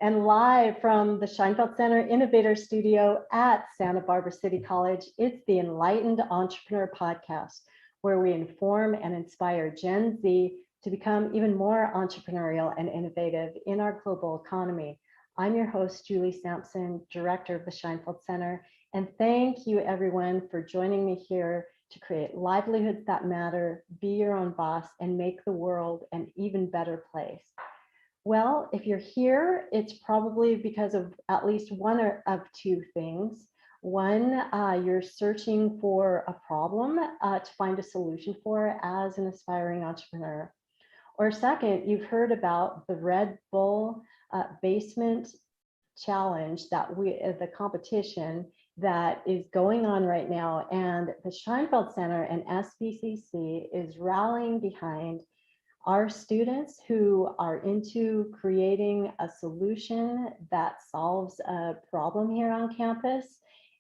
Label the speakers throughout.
Speaker 1: And live from the Scheinfeld Center Innovator Studio at Santa Barbara City College, it's the Enlightened Entrepreneur Podcast, where we inform and inspire Gen Z to become even more entrepreneurial and innovative in our global economy. I'm your host, Julie Sampson, Director of the Scheinfeld Center, and thank you everyone for joining me here to create livelihoods that matter, be your own boss, and make the world an even better place. Well, if you're here, it's probably because of at least one of two things. One, you're searching for a problem to find a solution for as an aspiring entrepreneur. Or second, you've heard about the Red Bull Basement Challenge, the competition that is going on right now. And the Scheinfeld Center and SBCC is rallying behind our students who are into creating a solution that solves a problem here on campus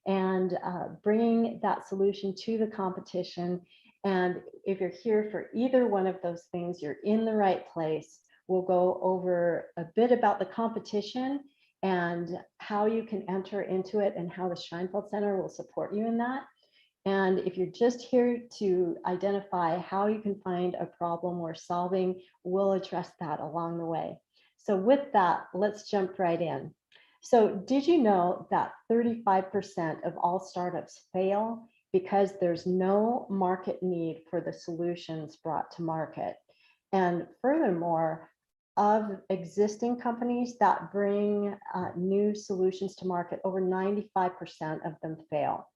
Speaker 1: and bringing that solution to the competition. And if you're here for either one of those things, you're in the right place. We'll go over a bit about the competition and how you can enter into it and how the Scheinfeld Center will support you in that. And if you're just here to identify how you can find a problem we're solving, we'll address that along the way. So with that, let's jump right in. So did you know that 35% of all startups fail because there's no market need for the solutions brought to market? And furthermore, of existing companies that bring new solutions to market, over 95% of them fail.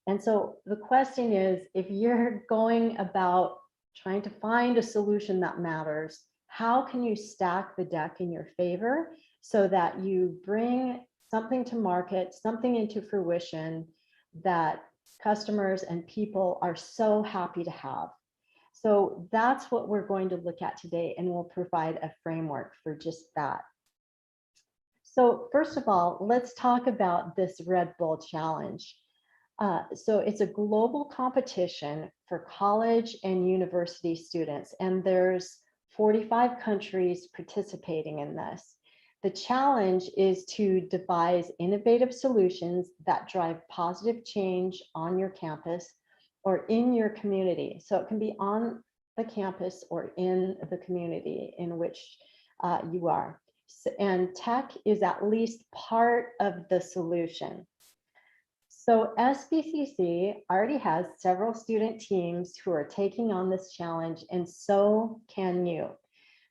Speaker 1: And so the question is, if you're going about trying to find a solution that matters, how can you stack the deck in your favor so that you bring something to market, something into fruition that customers and people are so happy to have? So that's what we're going to look at today, and we'll provide a framework for just that. So first of all, let's talk about this Red Bull Challenge. So it's a global competition for college and university students, and there's 45 countries participating in this. The challenge is to devise innovative solutions that drive positive change on your campus or in your community. So it can be on the campus or in the community in which you are. And tech is at least part of the solution. So SBCC already has several student teams who are taking on this challenge, and so can you.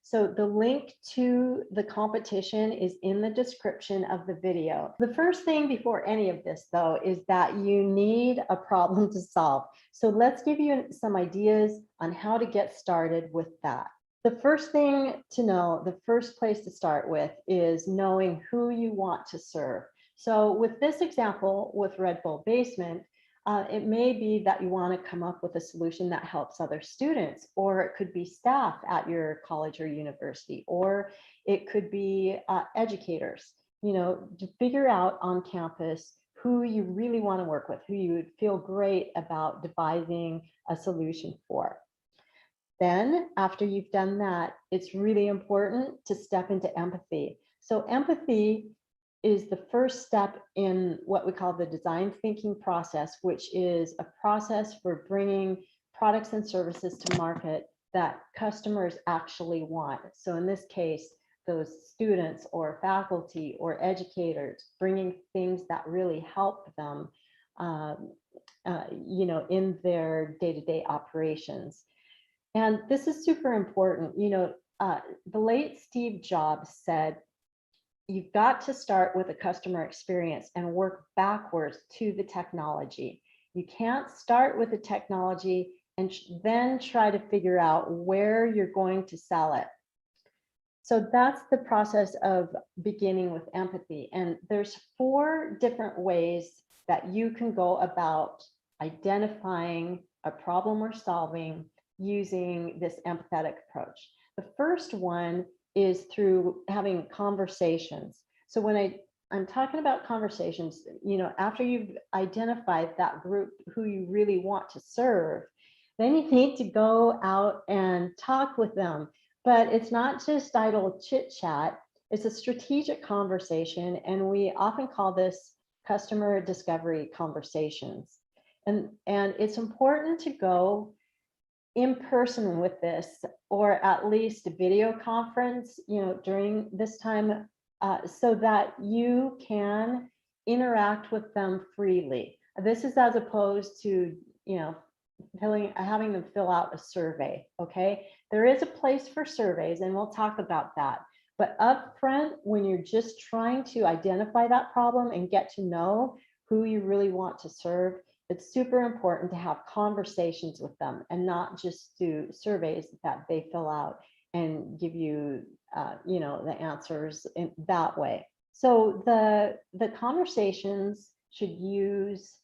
Speaker 1: So the link to the competition is in the description of the video. The first thing before any of this, though, is that you need a problem to solve. So let's give you some ideas on how to get started with that. The first thing to know, the first place to start with, is knowing who you want to serve. So with this example with Red Bull Basement, it may be that you want to come up with a solution that helps other students, or it could be staff at your college or university, or it could be educators. You know, to figure out on campus who you really want to work with, who you would feel great about devising a solution for. Then after you've done that, it's really important to step into empathy. So empathy is the first step in what we call the design thinking process, which is a process for bringing products and services to market that customers actually want. So in this case, those students or faculty or educators bringing things that really help them, in their day-to-day operations. And this is super important. The late Steve Jobs said, you've got to start with a customer experience and work backwards to the technology. You can't start with the technology and then try to figure out where you're going to sell it. So that's the process of beginning with empathy. And there's 4 different ways that you can go about identifying a problem we're solving using this empathetic approach. The first one is through having conversations. So when I'm talking about conversations, after you've identified that group who you really want to serve, then you need to go out and talk with them. But it's not just idle chit chat. It's a strategic conversation, and we often call this customer discovery conversations. And it's important to go in person with this, or at least a video conference, during this time, so that you can interact with them freely. This is as opposed to, having them fill out a survey. Okay, there is a place for surveys, and we'll talk about that. But up front, when you're just trying to identify that problem and get to know who you really want to serve, it's super important to have conversations with them and not just do surveys that they fill out and give you, the answers in that way. So the conversations should use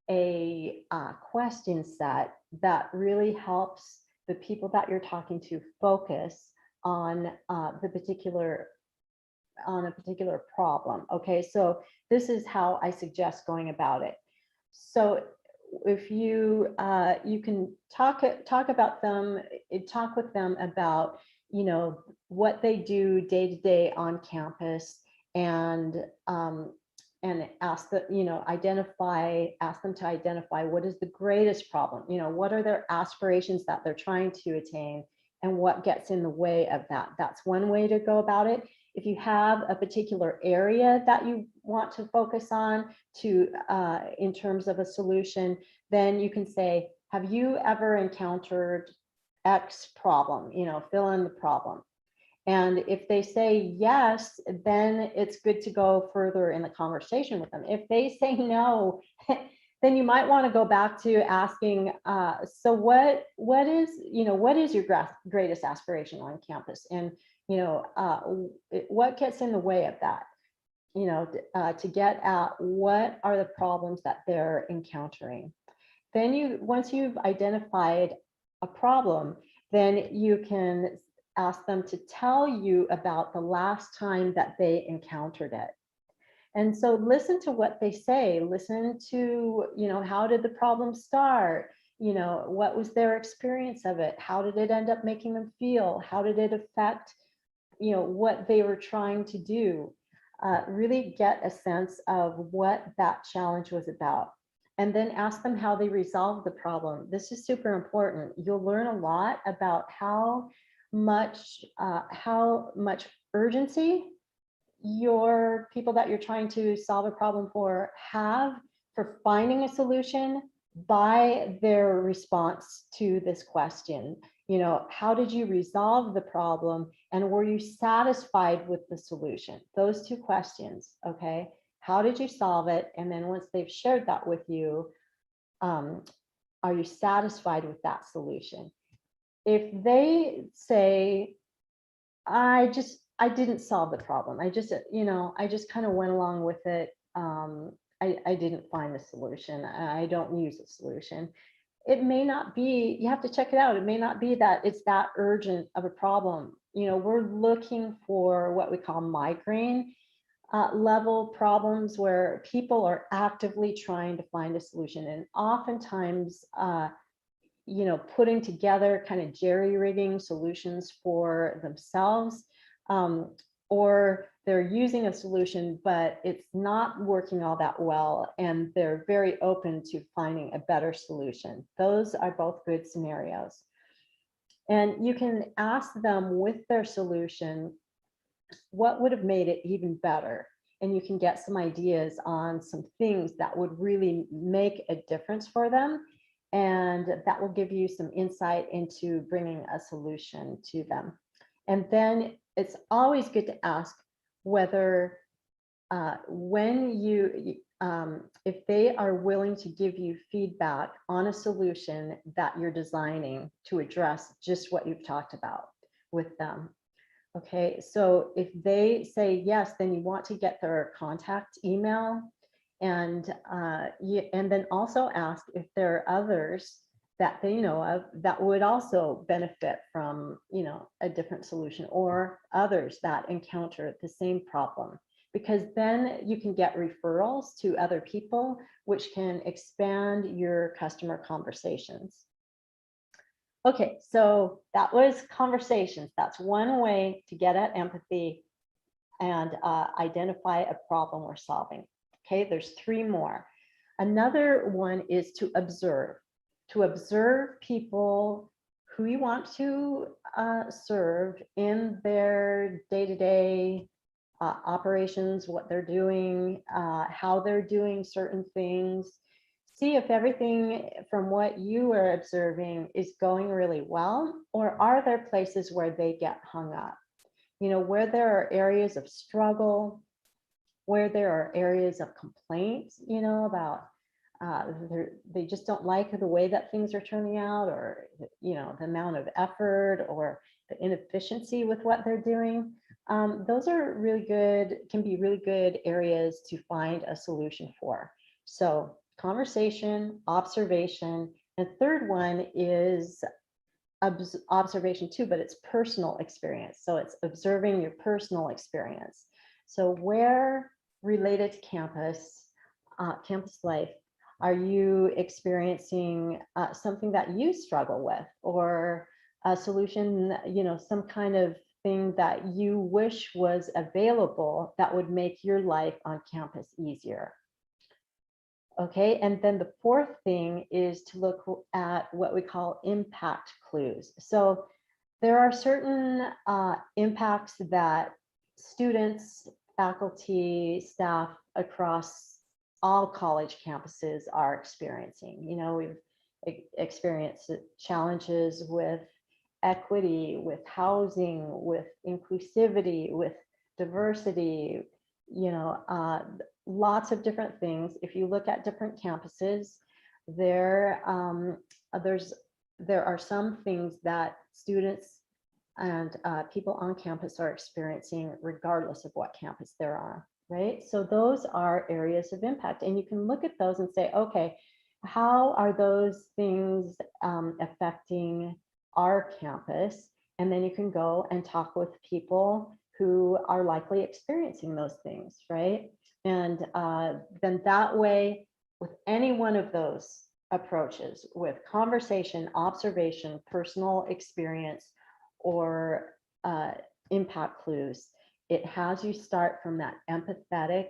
Speaker 1: a question set that really helps the people that you're talking to focus on a particular problem. Okay, so this is how I suggest going about it. So if you you can talk about them, talk with them about, what they do day to day on campus, and ask that, ask them to identify what is the greatest problem, what are their aspirations that they're trying to attain, and what gets in the way of that. That's one way to go about it. If you have a particular area that you want to focus on in terms of a solution, then you can say, have you ever encountered X problem? Fill in the problem. And if they say yes, then it's good to go further in the conversation with them. If they say no, then you might want to go back to asking, so what is your greatest aspiration on campus? And, what gets in the way of that? To get at what are the problems that they're encountering. Then once you've identified a problem, then you can ask them to tell you about the last time that they encountered it. And so listen to what they say, listen to, how did the problem start? What was their experience of it? How did it end up making them feel? How did it affect, what they were trying to do? Really get a sense of what that challenge was about. And then ask them how they resolved the problem. This is super important. You'll learn a lot about how much urgency your people that you're trying to solve a problem for have for finding a solution by their response to this question. How did you resolve the problem, and were you satisfied with the solution? Those two questions. Okay, how did you solve it? And then once they've shared that with you, are you satisfied with that solution? If they say, I didn't solve the problem, I just kind of went along with it, I didn't find a solution, I don't use a solution, it may not be, you have to check it out, it may not be that it's that urgent of a problem. We're looking for what we call migraine level problems, where people are actively trying to find a solution, and oftentimes putting together kind of jerry-rigging solutions for themselves, or they're using a solution, but it's not working all that well, and they're very open to finding a better solution. Those are both good scenarios. And you can ask them with their solution, what would have made it even better? And you can get some ideas on some things that would really make a difference for them. And that will give you some insight into bringing a solution to them. And then it's always good to ask whether if they are willing to give you feedback on a solution that you're designing to address just what you've talked about with them. Okay, so if they say yes, then you want to get their contact email, and then also ask if there are others that they know of that would also benefit from a different solution, or others that encounter the same problem, because then you can get referrals to other people, which can expand your customer conversations. Okay, so that was conversations. That's one way to get at empathy. and identify a problem we're solving. Okay, there's 3 more. Another one is to observe people who you want to serve in their day-to-day operations, what they're doing, how they're doing certain things. See if everything from what you are observing is going really well, or are there places where they get hung up? You know, where there are areas of struggle, where there are areas of complaints, you know, about they just don't like the way that things are turning out, or, you know, the amount of effort or the inefficiency with what they're doing. Those are really good, can be really good areas to find a solution for. So conversation, observation, and third one is observation too, but it's personal experience. So it's observing your personal experience. So where related to campus life, are you experiencing something that you struggle with, or a solution, you know, some kind of thing that you wish was available that would make your life on campus easier? Okay, and then the fourth thing is to look at what we call impact clues. So there are certain impacts that students, faculty, staff across all college campuses are experiencing. You know, we've experienced challenges with equity, with housing, with inclusivity, with diversity, you know, lots of different things. If you look at different campuses, there are some things that students and people on campus are experiencing regardless of what campus they're on, right? So those are areas of impact, and you can look at those and say, okay, how are those things affecting our campus? And then you can go and talk with people who are likely experiencing those things, right? And then that way, with any one of those approaches, with conversation, observation, personal experience, or impact clues, it has you start from that empathetic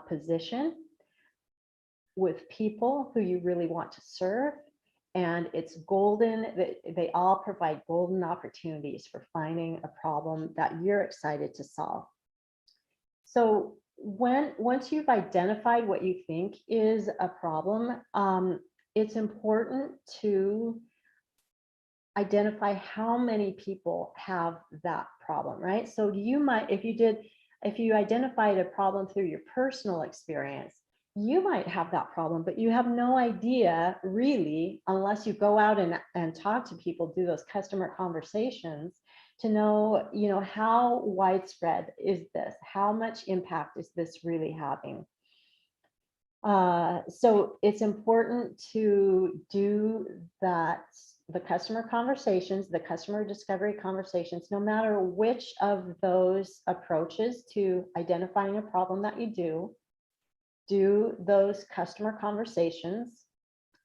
Speaker 1: position with people who you really want to serve. And it's golden, they all provide golden opportunities for finding a problem that you're excited to solve. So once you've identified what you think is a problem, it's important to identify how many people have that problem, right? So you might, if you identified a problem through your personal experience, you might have that problem, but you have no idea really, unless you go out and talk to people, do those customer conversations, to know, you know, how widespread is this? How much impact is this really having? So it's important to do that, the customer conversations, the customer discovery conversations, no matter which of those approaches to identifying a problem that you do those customer conversations.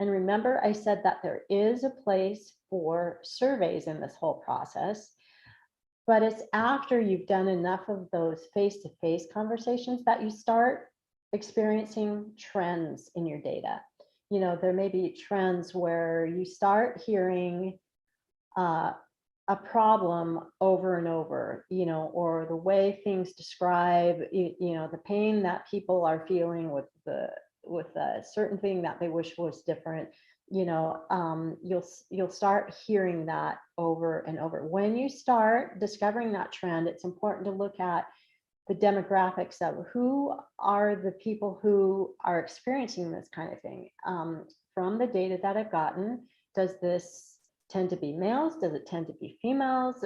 Speaker 1: And remember, I said that there is a place for surveys in this whole process, but it's after you've done enough of those face-to-face conversations that you start experiencing trends in your data. You know, there may be trends where you start hearing a problem over and over, you know, or the way things describe, you know, the pain that people are feeling with a certain thing that they wish was different. You know, you'll start hearing that over and over. When you start discovering that trend, it's important to look at the demographics of who are the people who are experiencing this kind of thing. From the data that I've gotten, does this tend to be males? Does it tend to be females?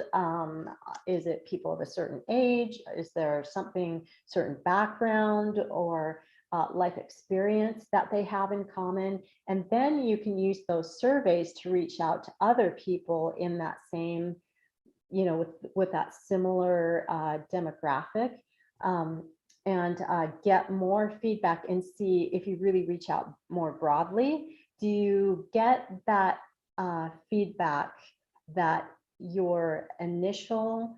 Speaker 1: Is it people of a certain age? Is there something, certain background or life experience that they have in common? And then you can use those surveys to reach out to other people in that same, you know, with that similar demographic, and get more feedback and see if you really reach out more broadly. Do you get that feedback that your initial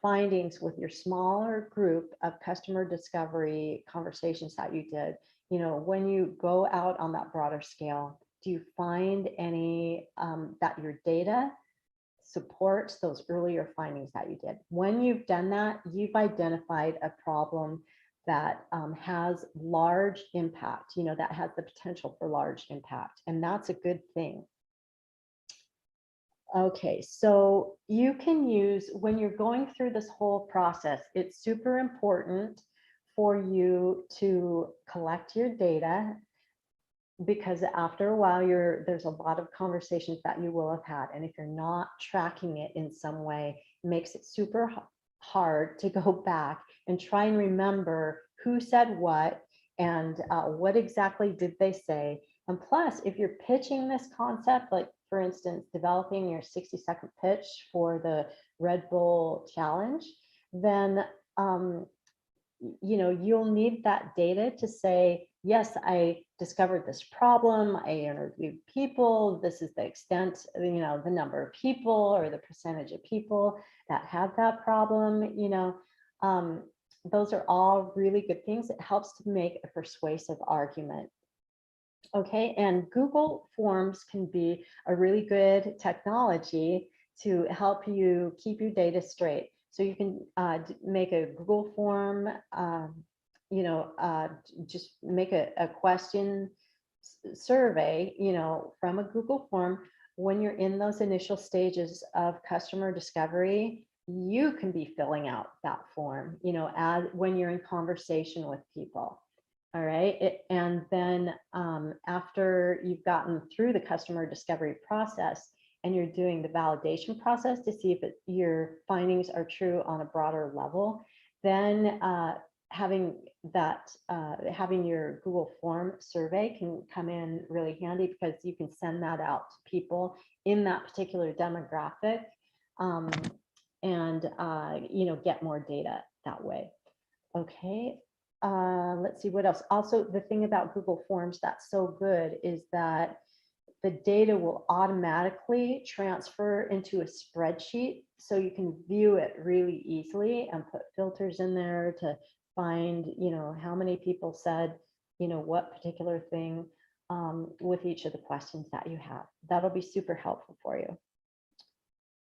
Speaker 1: findings with your smaller group of customer discovery conversations that you did, when you go out on that broader scale, do you find any that your data supports those earlier findings that you did? When you've done that, you've identified a problem that has large impact, that has the potential for large impact, and that's a good thing. Okay, so you can use, when you're going through this whole process, it's super important for you to collect your data, because after a while there's a lot of conversations that you will have had, and if you're not tracking it in some way, it makes it super hard to go back and try and remember who said what and what exactly did they say. And plus, if you're pitching this concept, like for instance, developing your 60-second pitch for the Red Bull challenge, then you'll need that data to say, yes, I discovered this problem, I interviewed people, this is the extent, the number of people or the percentage of people that had that problem. Those are all really good things. It helps to make a persuasive argument. Okay, and Google Forms can be a really good technology to help you keep your data straight. So you can make a Google form, just make a question survey, from a Google form. When you're in those initial stages of customer discovery, you can be filling out that form, as when you're in conversation with people. All right. And then after you've gotten through the customer discovery process and you're doing the validation process to see if your findings are true on a broader level, then having your Google form survey can come in really handy, because you can send that out to people in that particular demographic and get more data that way. Okay. Let's see what else. Also, the thing about Google Forms that's so good is that the data will automatically transfer into a spreadsheet, so you can view it really easily and put filters in there to find, how many people said, what particular thing with each of the questions that you have. That'll be super helpful for you.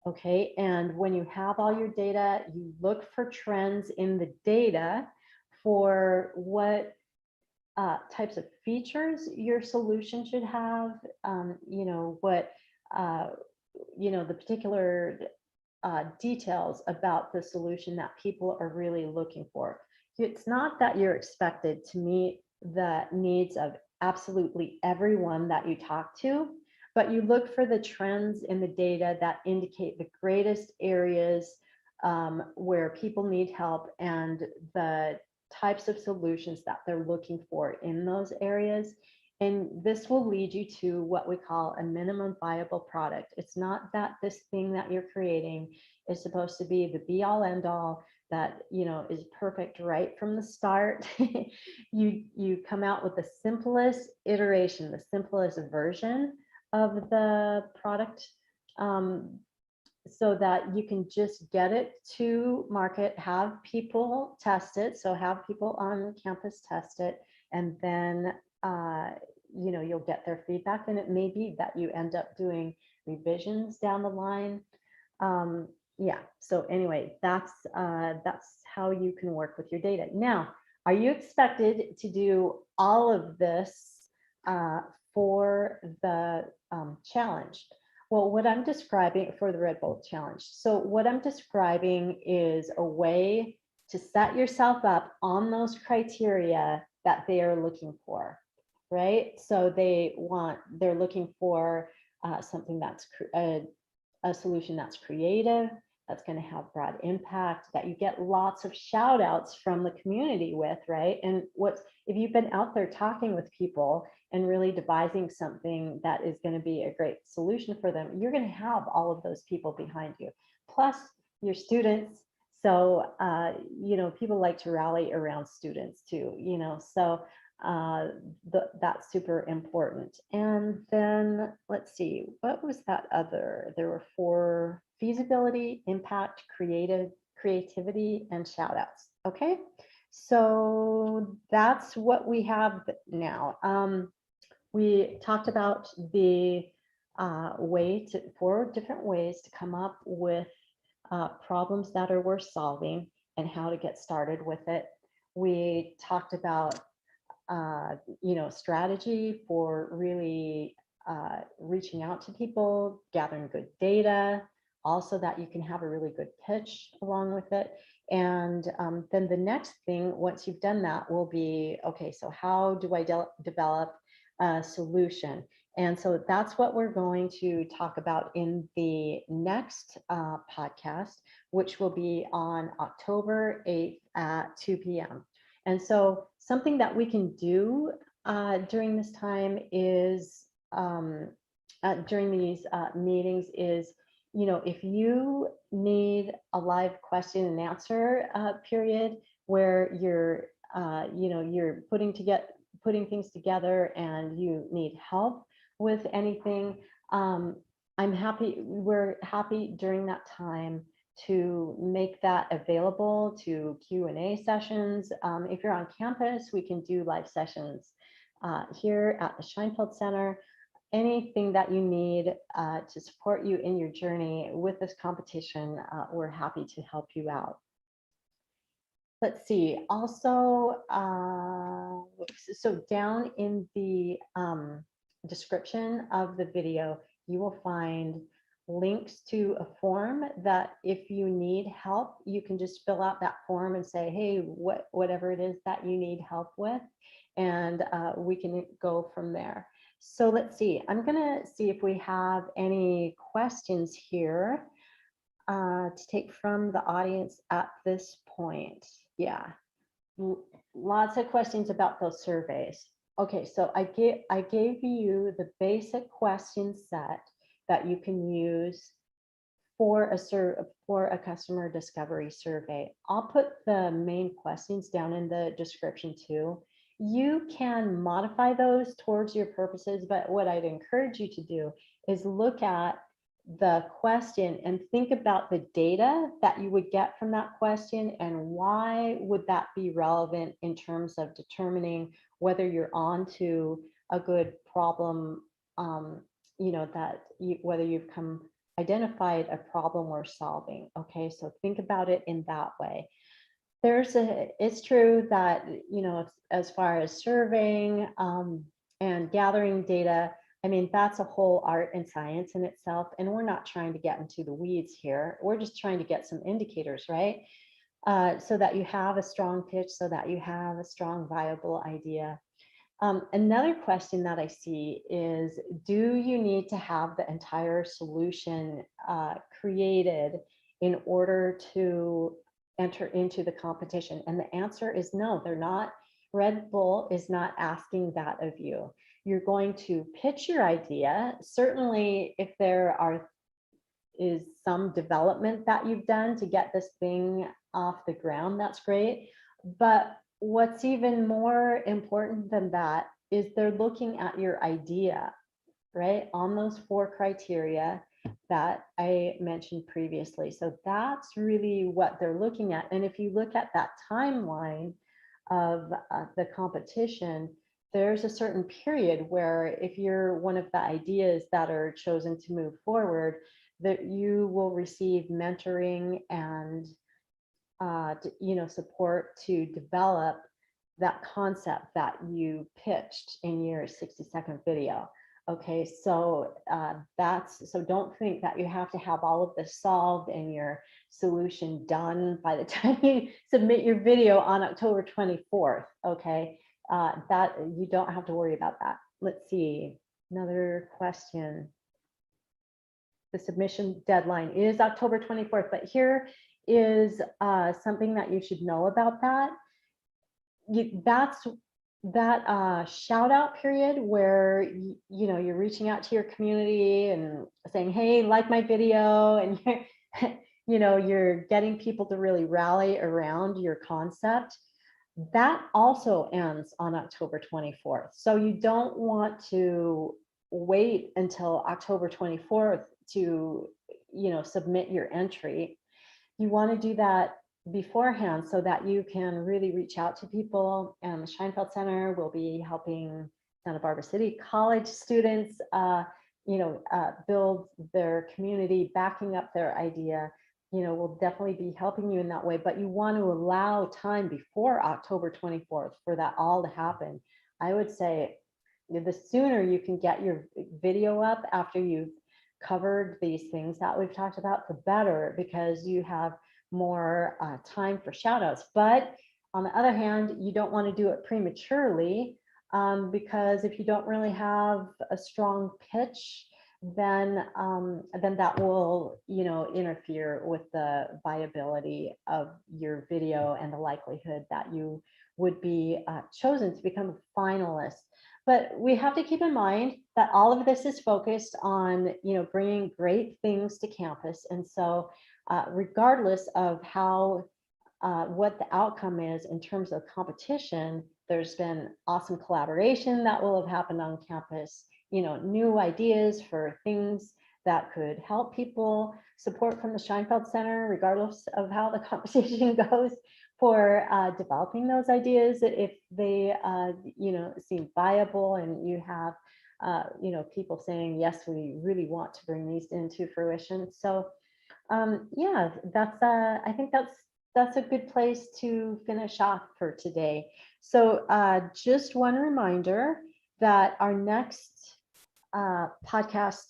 Speaker 1: Okay, and when you have all your data, you look for trends in the data for what types of features your solution should have, what, the particular details about the solution that people are really looking for. It's not that you're expected to meet the needs of absolutely everyone that you talk to, but you look for the trends in the data that indicate the greatest areas where people need help and the types of solutions that they're looking for in those areas. And this will lead you to what we call a minimum viable product. It's not that this thing that you're creating is supposed to be the be all end all that is perfect right from the start. You come out with the simplest iteration, the simplest version of the product, so that you can just get it to market, have people test it. So have people on campus test it, and then you'll get their feedback, and it may be that you end up doing revisions down the line. Yeah, so anyway, that's how you can work with your data. Now, are you expected to do all of this for the challenge? Well, what I'm describing for the Red Bull Challenge. So what I'm describing is a way to set yourself up on those criteria that they are looking for, right? So they're looking for something that's a solution that's creative, that's going to have broad impact, that you get lots of shout outs from the community with, right? And if you've been out there talking with people and really devising something that is going to be a great solution for them, you're going to have all of those people behind you, plus your students. So, people like to rally around students too, so that's super important. And then let's see, what was that other? There were 4: feasibility, impact, creative, creativity, and shout outs. Okay, so that's what we have now. We talked about the four different ways to come up with problems that are worth solving and how to get started with it. We talked about strategy for really reaching out to people, gathering good data, also that you can have a really good pitch along with it. And then the next thing, once you've done that, will be, okay, so how do I develop a solution? And so that's what we're going to talk about in the next podcast, which will be on October 8th at 2 p.m. And so something that we can do during this time is, during these meetings is, if you need a live question and answer period where you're, you're putting things together and you need help with anything, we're happy during that time to make that available to Q&A sessions. If you're on campus, we can do live sessions here at the Scheinfeld Center. Anything that you need to support you in your journey with this competition, we're happy to help you out. Let's see, also, so down in the description of the video, you will find links to a form that if you need help, you can just fill out that form and say, hey, whatever it is that you need help with, and we can go from there. So let's see, I'm gonna see if we have any questions here to take from the audience at this point. Yeah, lots of questions about those surveys. Okay, so I gave you the basic question set that you can use for a customer discovery survey. I'll put the main questions down in the description too. You can modify those towards your purposes, but what I'd encourage you to do is look at the question and think about the data that you would get from that question and why would that be relevant in terms of determining whether you're on to a good problem, whether you've identified a problem we're solving. Okay, so think about it in that way. It's true that, as far as surveying and gathering data, I mean, that's a whole art and science in itself, and we're not trying to get into the weeds here. We're just trying to get some indicators, right? So that you have a strong pitch, so that you have a strong, viable idea. Another question that I see is, do you need to have the entire solution created in order to enter into the competition? And the answer is no, they're not. Red Bull is not asking that of you. You're going to pitch your idea. Certainly, if there is some development that you've done to get this thing off the ground, that's great. But what's even more important than that is they're looking at your idea, right? On those 4 criteria that I mentioned previously. So that's really what they're looking at. And if you look at that timeline of the competition, there's a certain period where if you're one of the ideas that are chosen to move forward, that you will receive mentoring and support to develop that concept that you pitched in your 60-second video. Okay, so so don't think that you have to have all of this solved and your solution done by the time you submit your video on October 24th. Okay, that you don't have to worry about that. Let's see, another question. The submission deadline is October 24th, but here is something that you should know about that. That's that shout out period where you're reaching out to your community and saying, hey, like my video, and you're getting people to really rally around your concept. That also ends on October 24th. So you don't want to wait until October 24th to submit your entry. you want to do that beforehand so that you can really reach out to people. And the Scheinfeld Center will be helping Santa Barbara City College students, build their community, backing up their idea. Will definitely be helping you in that way, but you want to allow time before October 24th for that all to happen. I would say the sooner you can get your video up after you've covered these things that we've talked about, the better, because you have more time for shout outs. But on the other hand, you don't want to do it prematurely, because if you don't really have a strong pitch, then that will, interfere with the viability of your video and the likelihood that you would be chosen to become a finalist. But we have to keep in mind that all of this is focused on, bringing great things to campus. And so regardless of how, what the outcome is in terms of competition, there's been awesome collaboration that will have happened on campus, new ideas for things that could help people, support from the Scheinfeld Center, regardless of how the competition goes, for developing those ideas if they, seem viable, and you have, people saying, yes, we really want to bring these into fruition. So yeah, I think that's a good place to finish off for today. So just one reminder that our next podcast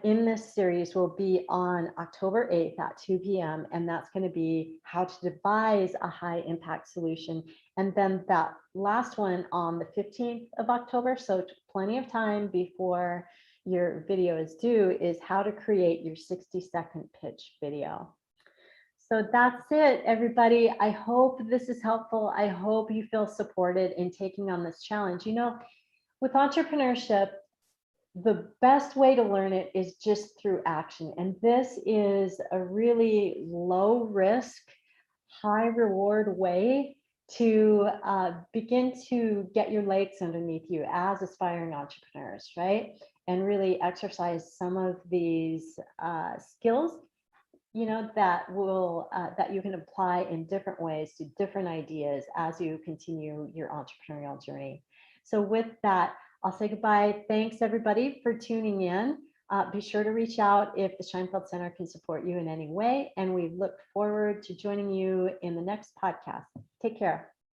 Speaker 1: in this series will be on October 8th at 2 p.m. And that's going to be how to devise a high impact solution. And then that last one on the 15th of October, so plenty of time before your video is due, is how to create your 60-second pitch video. So that's it, everybody. I hope this is helpful. I hope you feel supported in taking on this challenge. With entrepreneurship, the best way to learn it is just through action. And this is a really low risk, high reward way to begin to get your legs underneath you as aspiring entrepreneurs, right? And really exercise some of these skills, that you can apply in different ways to different ideas as you continue your entrepreneurial journey. So with that, I'll say goodbye. Thanks everybody for tuning in. Be sure to reach out if the Scheinfeld Center can support you in any way. And we look forward to joining you in the next podcast. Take care.